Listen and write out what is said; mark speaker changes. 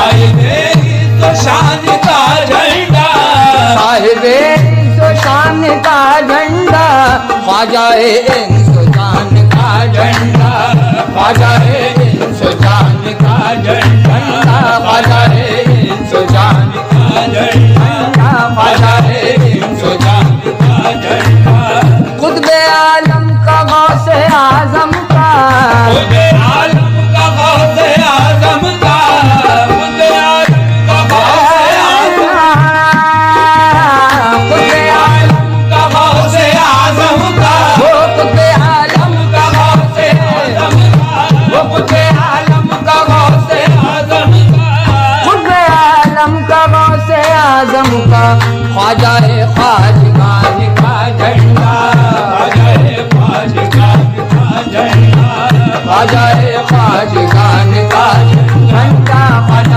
Speaker 1: साहिबे तो शान का झंडा,
Speaker 2: साहिबे तो शान का झंडा, ख्वाजा इंसान का झंडा, ख्वाजा इंसान का झंडा, ख्वाजा इंसान का झंडा, ख्वाजा इंसान का झंडा। खुतबे आलम का गौसे आजम का,
Speaker 1: खुदे आलम का गौसे आजम का, खुदे आलम का गौसे आजम, खुदे आलम का गौसे आजम का,
Speaker 2: वो खुतबे आलम
Speaker 1: का गौसे आजम का,
Speaker 2: वो खुतबे आलम का गौसे
Speaker 1: आजम का,
Speaker 2: खुतबे आलम का गौसे आजम का, ख्वाजा ख्वाजगान का झंडा, ख्वाजा ख्वाजगान का झंडा, ख्वाजा